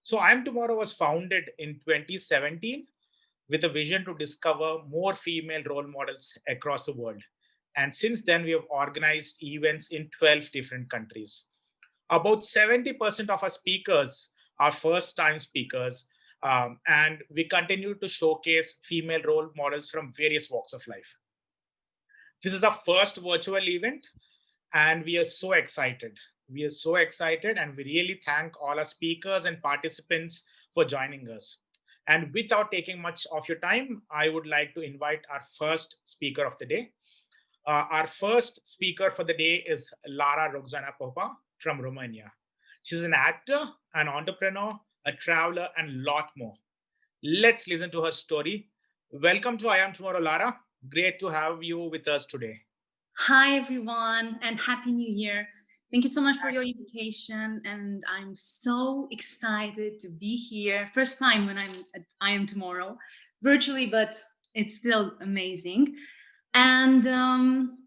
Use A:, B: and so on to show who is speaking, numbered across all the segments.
A: So I Am Tomorrow was founded in 2017 with a vision to discover more female role models across the world. And since then, we have organized events in 12 different countries. About 70% of our speakers are first time speakers, and we continue to showcase female role models from various walks of life. This is our first virtual event, and we are so excited. We are so excited, and we really thank all our speakers and participants for joining us. And without taking much of your time, I would like to invite our first speaker of the day. Our first speaker for the day is Lara Roxana Popa from Romania. She's an actor, an entrepreneur, a traveler, and lot more. Let's listen to her story. Welcome to I Am Tomorrow, Lara. Great to have you with us today.
B: Hi, everyone, and Happy New Year. Thank you so much for your invitation, and I'm so excited to be here. First time when I Am Tomorrow, virtually, but it's still amazing. And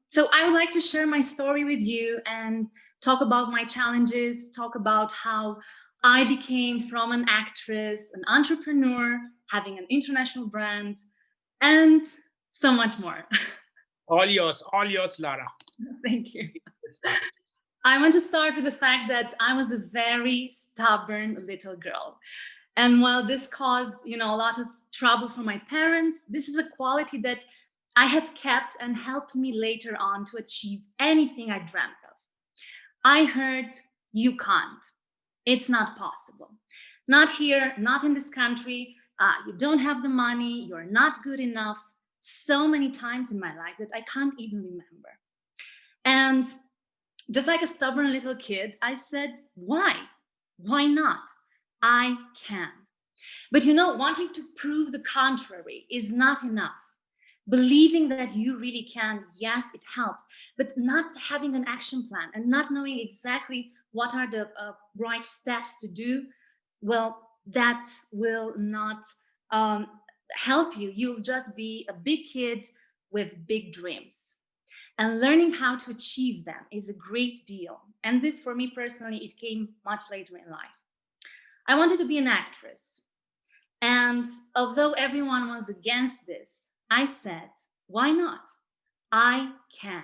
B: so I would like to share my story with you and talk about my challenges, talk about how I became from an actress, an entrepreneur, having an international brand, and so much more.
A: All yours, Lara.
B: Thank you.
A: Let's start it.
B: I want to start with the fact that I was a very stubborn little girl. And while this caused, a lot of trouble for my parents, this is a quality that I have kept and helped me later on to achieve anything I dreamt of. I heard, you can't. It's not possible. Not here, not in this country. You don't have the money. You're not good enough. So many times in my life that I can't even remember. And just like a stubborn little kid, I said, why? Why not? I can. But wanting to prove the contrary is not enough. Believing that you really can, yes, it helps, but not having an action plan and not knowing exactly what are the right steps to do, well, that will not help you. You'll just be a big kid with big dreams. And learning how to achieve them is a great deal. And this, for me personally, it came much later in life. I wanted to be an actress. And although everyone was against this, I said, why not? I can.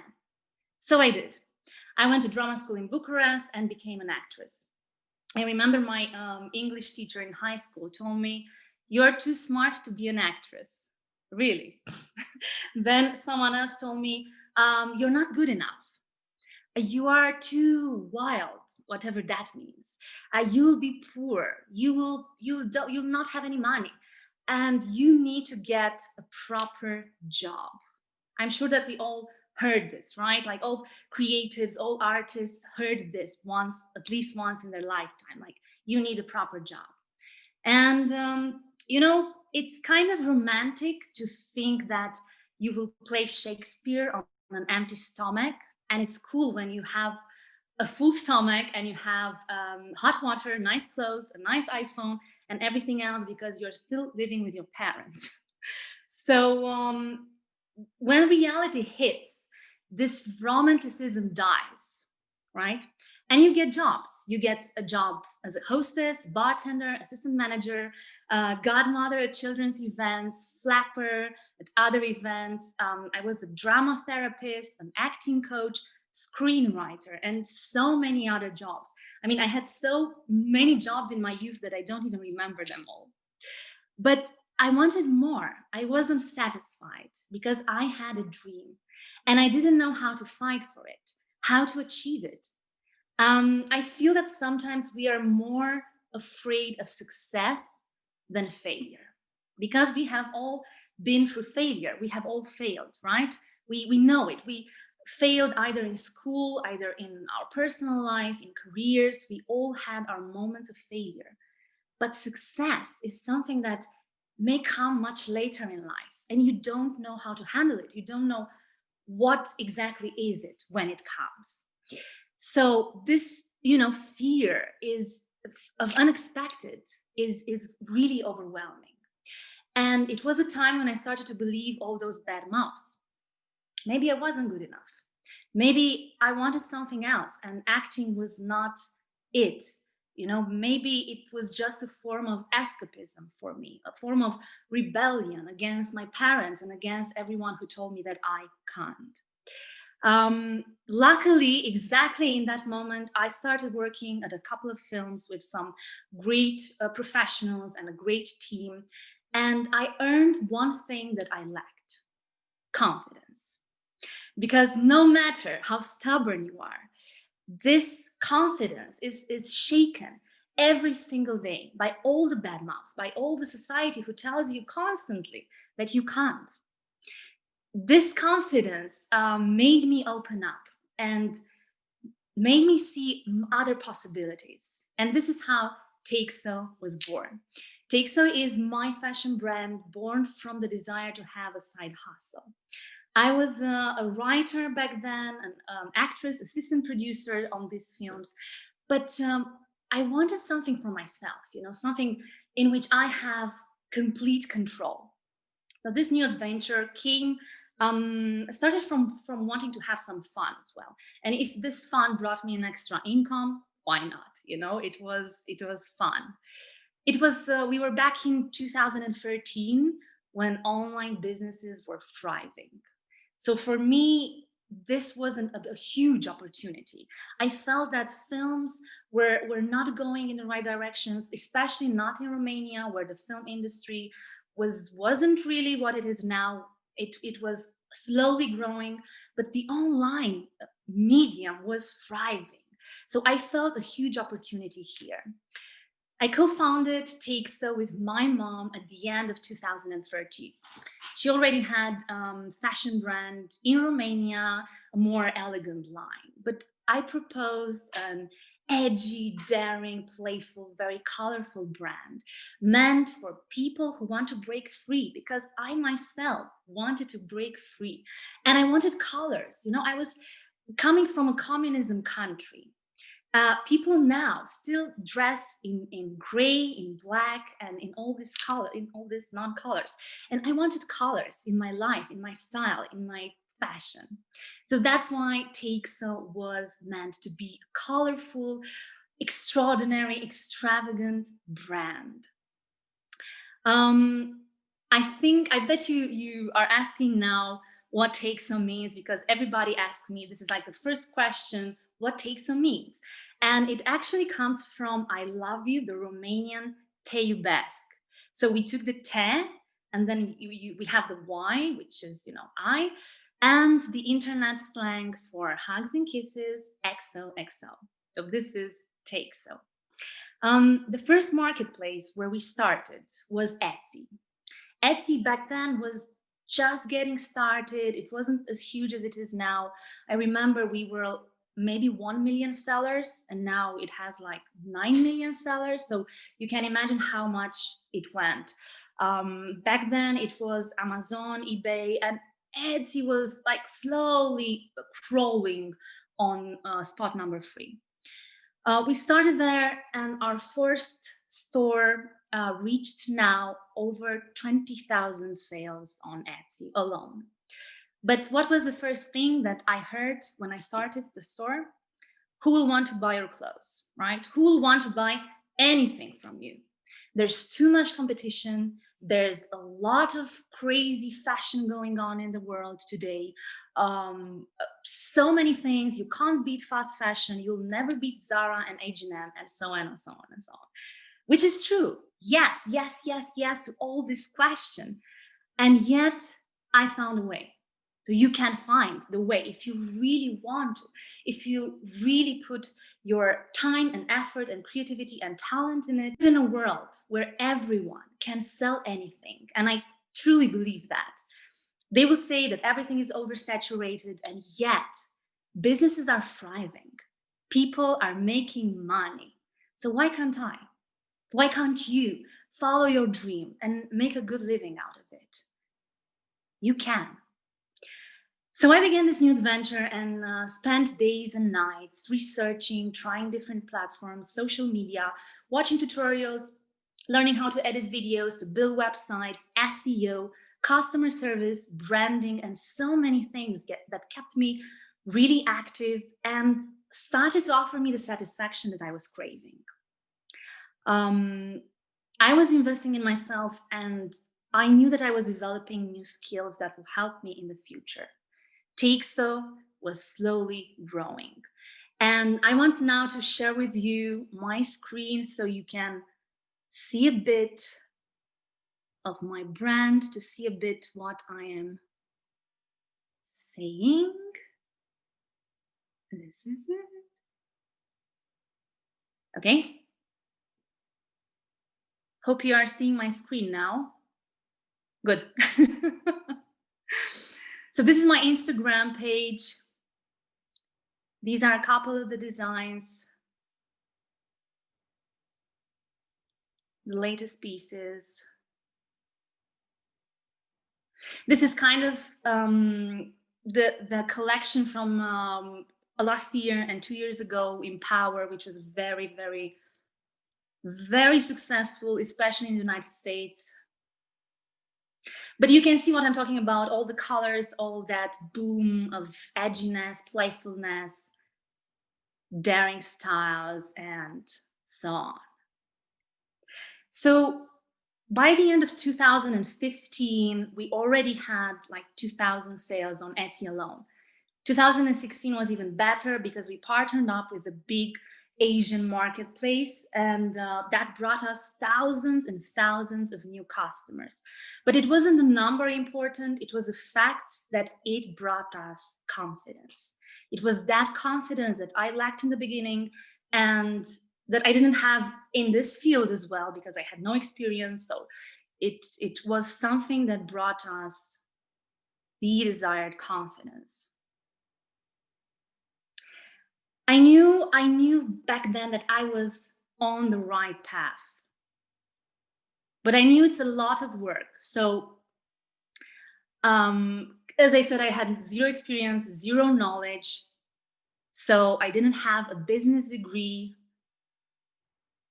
B: So I did. I went to drama school in Bucharest and became an actress. I remember my English teacher in high school told me, you're too smart to be an actress. Really? Then someone else told me, you're not good enough. You are too wild, whatever that means. You'll be poor. You'll not have any money, and you need to get a proper job. I'm sure that we all heard this, right? Like all creatives, all artists heard this once, at least once in their lifetime. Like you need a proper job, and it's kind of romantic to think that you will play Shakespeare on an empty stomach, and it's cool when you have a full stomach and you have hot water, nice clothes, a nice iPhone, and everything else because you're still living with your parents. So when reality hits, this romanticism dies, right? And you get jobs. You get a job as a hostess, bartender, assistant manager, godmother at children's events, flapper at other events. I was a drama therapist, an acting coach, screenwriter, and so many other jobs. I mean, I had so many jobs in my youth that I don't even remember them all. But I wanted more. I wasn't satisfied because I had a dream and I didn't know how to fight for it, how to achieve it. I feel that sometimes we are more afraid of success than failure because we have all been through failure. We have all failed, right? We know it. We failed either in school, either in our personal life, in careers. We all had our moments of failure. But success is something that may come much later in life, and you don't know how to handle it. You don't know what exactly is it when it comes. So this, fear is of unexpected is really overwhelming. And it was a time when I started to believe all those bad mouths. Maybe I wasn't good enough. Maybe I wanted something else, and acting was not it. Maybe it was just a form of escapism for me, a form of rebellion against my parents and against everyone who told me that I can't. Luckily, exactly in that moment, I started working at a couple of films with some great professionals and a great team. And I earned one thing that I lacked: confidence. Because no matter how stubborn you are, this confidence is shaken every single day by all the bad mouths, by all the society who tells you constantly that you can't. This confidence made me open up and made me see other possibilities. And this is how Teyxo was born. Teyxo is my fashion brand born from the desire to have a side hustle. I was a writer back then, an actress, assistant producer on these films, but I wanted something for myself, something in which I have complete control. So this new adventure started from wanting to have some fun as well. And if this fun brought me an extra income, why not? It was fun. We were back in 2013 when online businesses were thriving. So for me, this wasn't a huge opportunity. I felt that films were not going in the right directions, especially not in Romania, where the film industry wasn't really what it is now. It was slowly growing, but the online medium was thriving. So I felt a huge opportunity here. I co-founded Teyxo with my mom at the end of 2013. She already had fashion brand in Romania, a more elegant line. But I proposed an edgy, daring, playful, very colorful brand meant for people who want to break free, because I myself wanted to break free. And I wanted colors. I was coming from a communism country. People now still dress in gray, in black, and in all this color, in all these non-colors. And I wanted colors in my life, in my style, in my fashion. So that's why Teyxo was meant to be a colorful, extraordinary, extravagant brand. I bet you are asking now what Teyxo means, because everybody asks me, this is like the first question, what Teyxo means. And it actually comes from I love you, the Romanian te iubesc. So we took the te, and then we have the y, which is, I, and the internet slang for hugs and kisses, XOXO. So this is Teyxo. The first marketplace where we started was Etsy. Etsy back then was just getting started. It wasn't as huge as it is now. I remember we were maybe 1 million sellers, and now it has like 9 million sellers. So you can imagine how much it went. Back then it was Amazon, eBay, and Etsy was like slowly crawling on spot number 3. We started there, and our first store reached now over 20,000 sales on Etsy alone. But what was the first thing that I heard when I started the store? Who will want to buy your clothes, right? Who will want to buy anything from you? There's too much competition. There's a lot of crazy fashion going on in the world today. So many things. You can't beat fast fashion. You'll never beat Zara and H&M, and so on and so on and so on. Which is true. Yes, yes, yes, yes to all this question. And yet I found a way. So you can find the way if you really want to, if you really put your time and effort and creativity and talent in it. In a world where everyone can sell anything, and I truly believe that. They will say that everything is oversaturated, and yet businesses are thriving. People are making money. So why can't I? Why can't you follow your dream and make a good living out of it? You can. So I began this new adventure and spent days and nights researching, trying different platforms, social media, watching tutorials, learning how to edit videos, to build websites, SEO, customer service, branding, and so many things that kept me really active and started to offer me the satisfaction that I was craving. I was investing in myself, and I knew that I was developing new skills that will help me in the future. Teyxo was slowly growing. And I want now to share with you my screen so you can see a bit of my brand, to see a bit what I am saying. This is it. Okay. Hope you are seeing my screen now. Good. So this is my Instagram page. These are a couple of the designs, the latest pieces. This is kind of the collection from last year and 2 years ago in Power, which was very, very, very successful, especially in the United States. But you can see what I'm talking about, all the colors, all that boom of edginess, playfulness, daring styles, and so on. So by the end of 2015, we already had like 2,000 sales on Etsy alone. 2016 was even better because we partnered up with a big Asian marketplace, and that brought us thousands and thousands of new customers. But it wasn't the number important, it was the fact that it brought us confidence. It was that confidence that I lacked in the beginning and that I didn't have in this field as well because I had no experience. So it was something that brought us the desired confidence. I knew back then that I was on the right path, but I knew it's a lot of work. So, as I said, I had zero experience, zero knowledge. So I didn't have a business degree.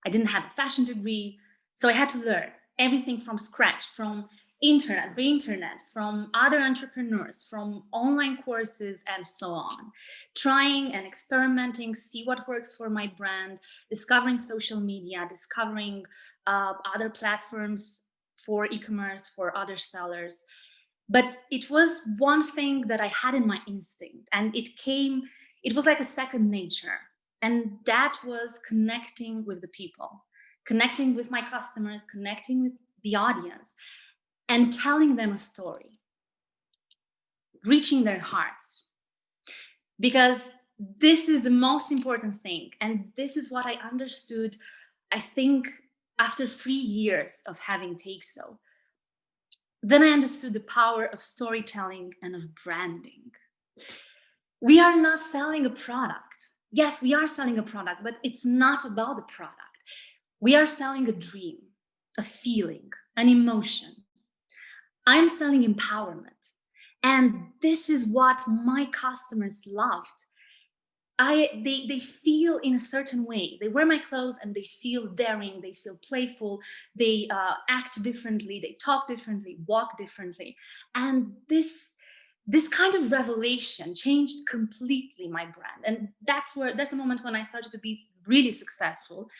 B: I didn't have a fashion degree. So I had to learn everything from scratch, from the internet, from other entrepreneurs, from online courses, and so on. Trying and experimenting, see what works for my brand, discovering social media, discovering other platforms for e-commerce, for other sellers. But it was one thing that I had in my instinct, and it was like a second nature. And that was connecting with the people, connecting with my customers, connecting with the audience, and telling them a story, reaching their hearts. Because this is the most important thing. And this is what I understood, I think, after 3 years of having Teyxo. Then I understood the power of storytelling and of branding. We are not selling a product. Yes, we are selling a product, but it's not about the product. We are selling a dream, a feeling, an emotion. I'm selling empowerment. And this is what my customers loved. They feel in a certain way. They wear my clothes and they feel daring, they feel playful, they act differently, they talk differently, walk differently. And this kind of revelation changed completely my brand. And that's the moment when I started to be really successful,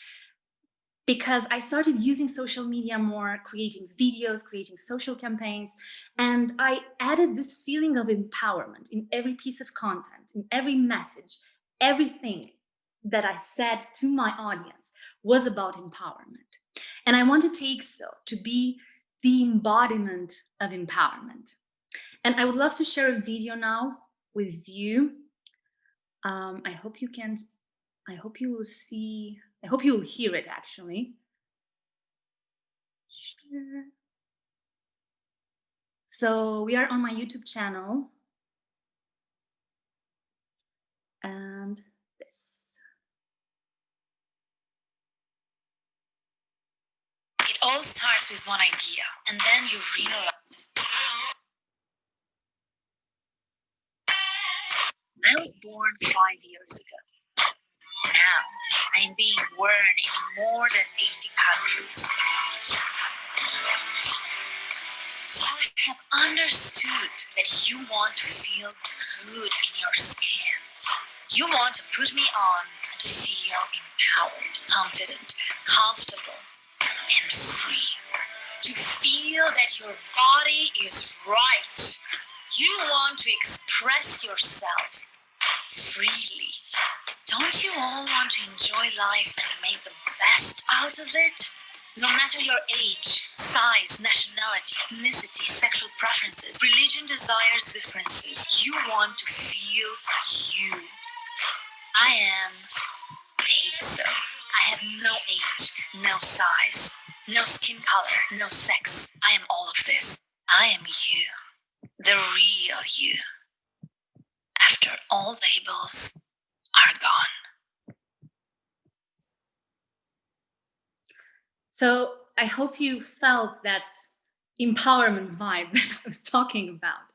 B: because I started using social media more, creating videos, creating social campaigns, and I added this feeling of empowerment in every piece of content, in every message. Everything that I said to my audience was about empowerment. And I wanted Teyxo to be the embodiment of empowerment. And I would love to share a video now with you. I hope you will hear it actually. Share. So we are on my YouTube channel. And this. It all starts with one idea, and then you realize. I was born 5 years ago. Now I am being worn in more than 80 countries. You have understood that you want to feel good in your skin. You want to put me on and feel empowered, confident, comfortable and free. To feel that your body is right. You want to express yourself freely. Don't you all want to enjoy life and make the best out of it? No matter your age, size, nationality, ethnicity, sexual preferences, religion, desires, differences, you want to feel you. I am Teyxo. I have no age, no size, no skin color, no sex. I am all of this. I am you, the real you. After all labels are gone. So I hope you felt that empowerment vibe that I was talking about.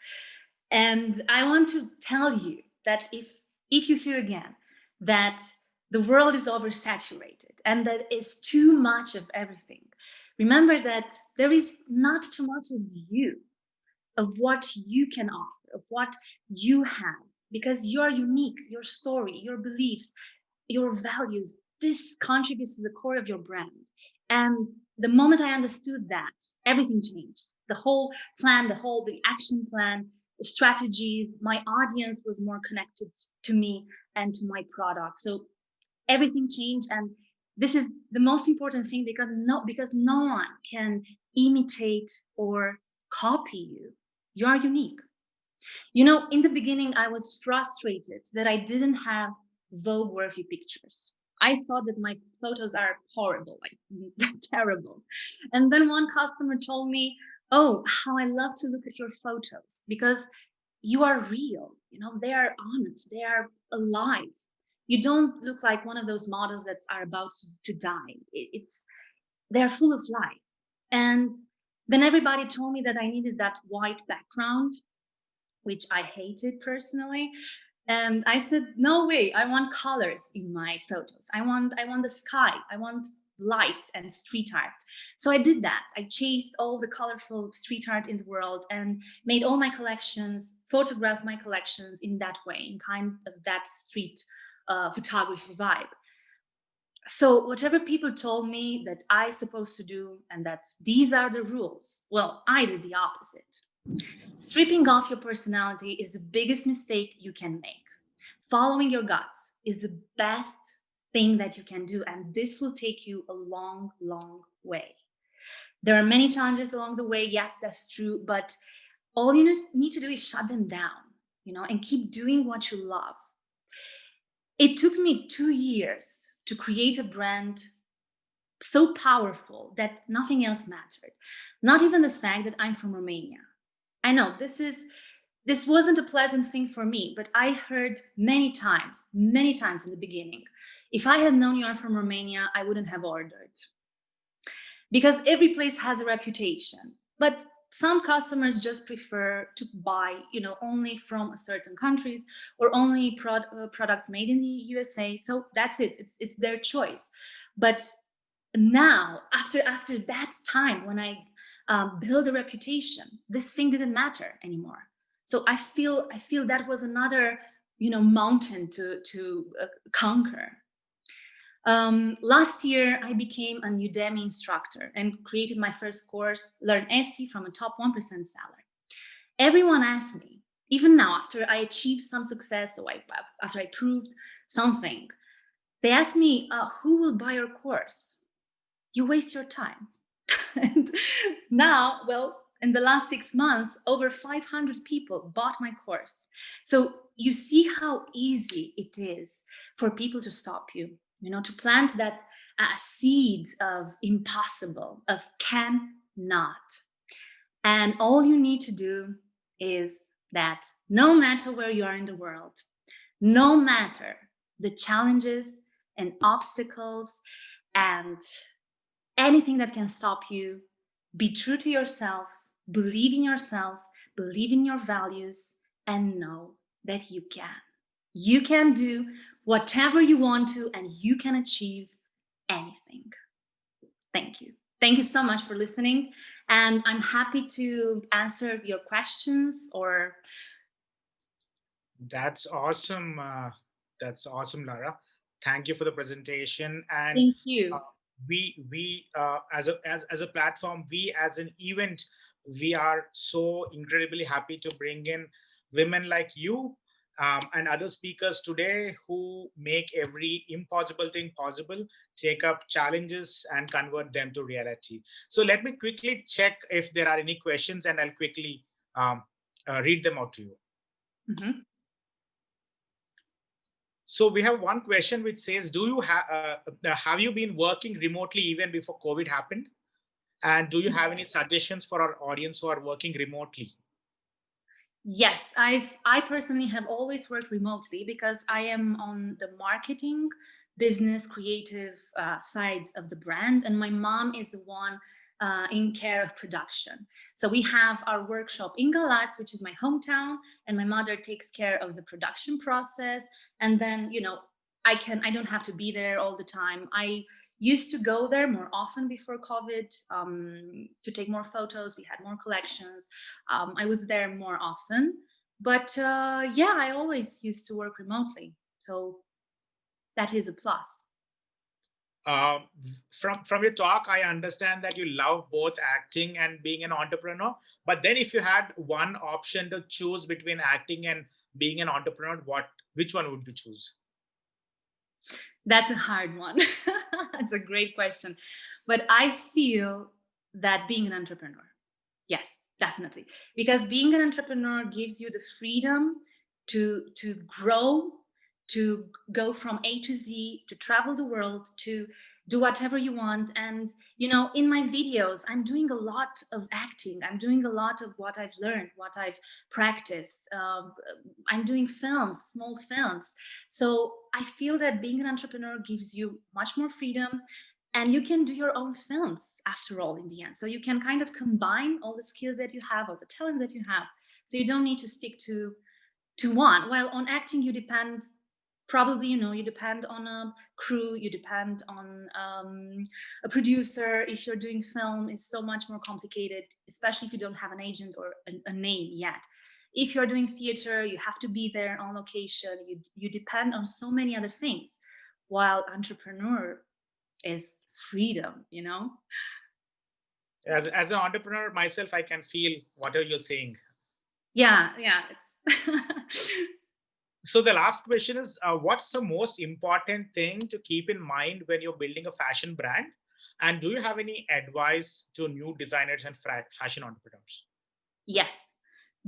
B: And I want to tell you that if you hear again that the world is oversaturated and that is too much of everything, remember that there is not too much of you, of what you can offer, of what you have, because you are unique. Your story, your beliefs, your values, this contributes to the core of your brand. And the moment I understood that, everything changed. The whole plan, the action plan, the strategies, my audience was more connected to me and to my product. So everything changed. And this is the most important thing, because no one can imitate or copy you. You are unique. You know, in the beginning, I was frustrated that I didn't have Vogue-worthy pictures. I thought that my photos are horrible, like terrible. And then one customer told me, "Oh, how I love to look at your photos, because you are real. You know, they are honest, they are alive. You don't look like one of those models that are about to die. They're full of life." And then everybody told me that I needed that white background, which I hated personally. And I said, no way, I want colors in my photos. I want the sky, I want light and street art. So I did that. I chased all the colorful street art in the world and made all my collections, photographed my collections in that way, in kind of that street photography vibe. So whatever people told me that I supposed to do and that these are the rules, well, I did the opposite. Stripping off your personality is the biggest mistake you can make. Following your guts is the best thing that you can do, and this will take you a long, long way. There are many challenges along the way. Yes, that's true, but all you need to do is shut them down, and keep doing what you love. It took me 2 years to create a brand so powerful that nothing else mattered. Not even the fact that I'm from Romania. I know this wasn't a pleasant thing for me, but I heard many times in the beginning, if I had known you are from Romania, I wouldn't have ordered. Because every place has a reputation, but some customers just prefer to buy, only from certain countries or only products made in the USA. So that's it. It's their choice. But now, after that time when I build a reputation, this thing didn't matter anymore. So I feel that was another mountain to conquer. Last year, I became a Udemy instructor and created my first course, Learn Etsy from a top 1% seller. Everyone asked me, even now, after I achieved some success, or after I proved something, they asked me, who will buy your course? You waste your time. And now, well, in the last 6 months, over 500 people bought my course. So you see how easy it is for people to stop you, to plant that seed of impossible, of cannot. And all you need to do is that no matter where you are in the world, no matter the challenges and obstacles and anything that can stop you, be true to yourself, believe in yourself, believe in your values, and know that you can. You can do whatever you want to, and you can achieve anything. Thank you. Thank you so much for listening. And I'm happy to answer your questions or...
A: That's awesome. That's awesome, Lara. Thank you for the presentation. And
B: Thank you.
A: we as a platform, we as an event, we are so incredibly happy to bring in women like you, and other speakers today who make every impossible thing possible, take up challenges and convert them to reality. So let me quickly check if there are any questions, and I'll quickly read them out to you.
B: Mm-hmm.
A: So we have one question which says, "Do you have you been working remotely even before COVID happened? And do you have any suggestions for our audience who are working remotely?"
B: Yes, I personally have always worked remotely because I am on the marketing, business, creative sides of the brand, and my mom is the one in care of production. So we have our workshop in Galați, which is my hometown, and my mother takes care of the production process. And then, I don't have to be there all the time. I used to go there more often before COVID to take more photos. We had more collections. I was there more often, but yeah, I always used to work remotely, so that is a plus.
A: Um, from your talk, I understand that you love both acting and being an entrepreneur. But then, if you had one option to choose between acting and being an entrepreneur, which one would you choose?
B: That's a hard one. That's a great question, but I feel that being an entrepreneur, yes, definitely, because being an entrepreneur gives you the freedom to grow, to go from A to Z, to travel the world, to do whatever you want. And in my videos, I'm doing a lot of acting. I'm doing a lot of what I've learned, what I've practiced. I'm doing films, small films. So I feel that being an entrepreneur gives you much more freedom, and you can do your own films after all in the end. So you can kind of combine all the skills that you have, all the talents that you have. So you don't need to stick to one. While on acting, you depend, probably, you depend on a crew, you depend on a producer. If you're doing film, it's so much more complicated, especially if you don't have an agent or a name yet. If you're doing theater, you have to be there on location. You depend on so many other things, while entrepreneur is freedom.
A: As an entrepreneur myself, I can feel whatever you're saying.
B: Yeah, it's
A: So the last question is, what's the most important thing to keep in mind when you're building a fashion brand? And do you have any advice to new designers and fashion entrepreneurs?
B: Yes,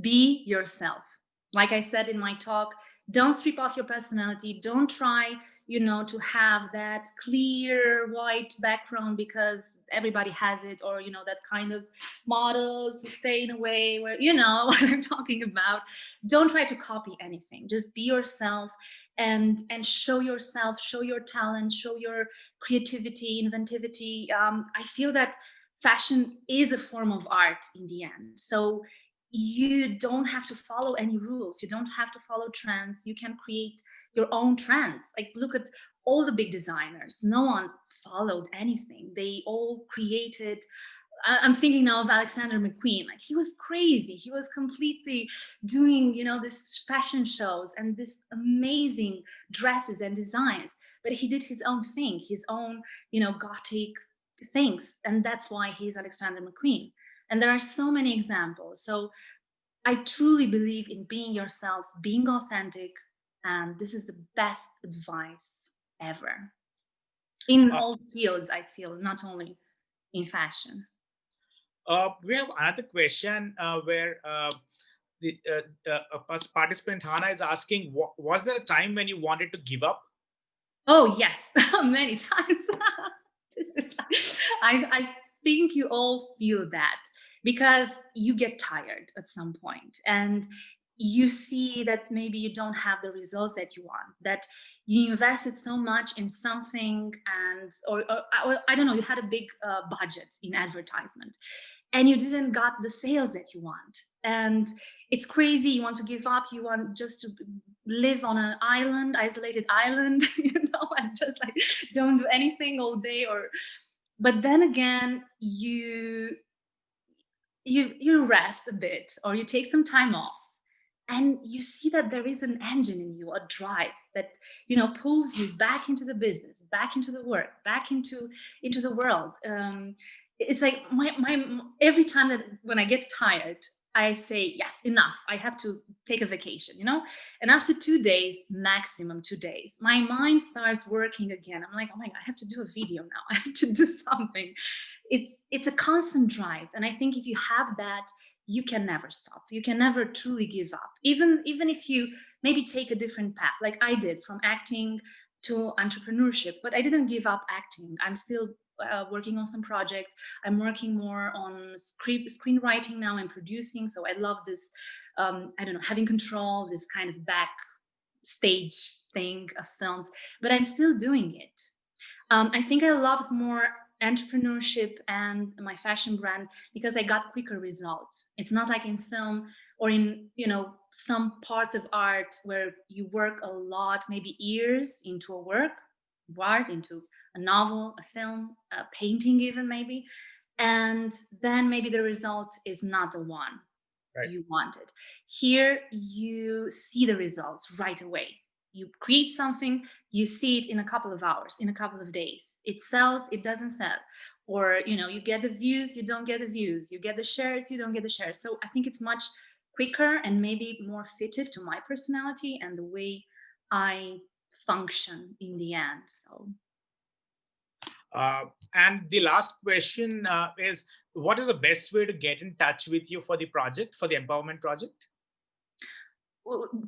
B: be yourself. Like I said in my talk, don't strip off your personality. Don't try, to have that clear white background because everybody has it, or, that kind of models who stay in a way where, what I'm talking about. Don't try to copy anything. Just be yourself and show yourself, show your talent, show your creativity, inventivity. I feel that fashion is a form of art in the end. So you don't have to follow any rules. You don't have to follow trends. You can create your own trends. Like, look at all the big designers. No one followed anything. They all created. I'm thinking now of Alexander McQueen. Like, he was crazy. He was completely doing, this fashion shows and this amazing dresses and designs. But he did his own thing, his own, gothic things. And that's why he's Alexander McQueen. And there are so many examples. So I truly believe in being yourself, being authentic. And this is the best advice ever in all fields, I feel, not only in fashion.
A: We have another question where the participant Hana is asking, was there a time when you wanted to give up?
B: Oh, yes, many times. I think you all feel that because you get tired at some point and you see that maybe you don't have the results that you want, that you invested so much in something, and or I don't know, you had a big budget in advertisement and you didn't got the sales that you want, and it's crazy. You want to give up, you want just to live on an island, isolated island, and just like don't do anything all day. But then again, you rest a bit, or you take some time off, and you see that there is an engine in you, a drive that, you know, pulls you back into the business, back into the work, back into the world. It's like my every time that when I get tired, I say, yes, enough. I have to take a vacation, you know? And after 2 days, maximum 2 days, my mind starts working again. I'm like, oh my God, I have to do a video now. I have to do something. It's a constant drive. And I think if you have that, you can never stop. You can never truly give up. Even if you maybe take a different path, like I did, from acting to entrepreneurship, but I didn't give up acting. I'm still working on some projects. I'm working more on screenwriting now and producing. So I love this, I don't know, having control, this kind of backstage thing of films, but I'm still doing it. I think I loved more entrepreneurship and my fashion brand because I got quicker results. It's not like in film or in, you know, some parts of art where you work a lot, maybe years into a work of art, into a novel, a film, a painting even maybe, and then maybe the result is not the one you wanted. Here you see the results right away. You create something, you see it in a couple of hours, in a couple of days. It sells, it doesn't sell. Or, you know, you get the views, you don't get the views. You get the shares, you don't get the shares. So I think it's much quicker and maybe more fitted to my personality and the way I function in the end. So
A: and the last question is, what is the best way to get in touch with you for the project, for the empowerment project?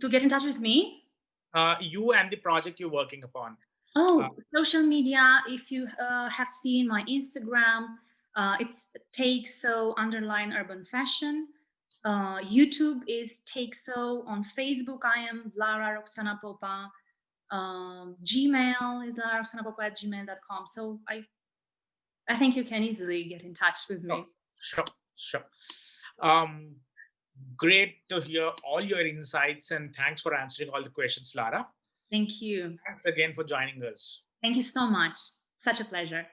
B: to get in touch with me,
A: You and the project you're working upon.
B: social media, if you have seen my Instagram, it's Teyxo _ urban fashion. YouTube is Teyxo. On Facebook, I am Lara Roxana Popa. Gmail is lararoxanapopa@gmail.com. So I think you can easily get in touch with me.
A: Sure. Great to hear all your insights, and thanks for answering all the questions, Lara.
B: Thank you.
A: Thanks again for joining us.
B: Thank you so much. Such a pleasure.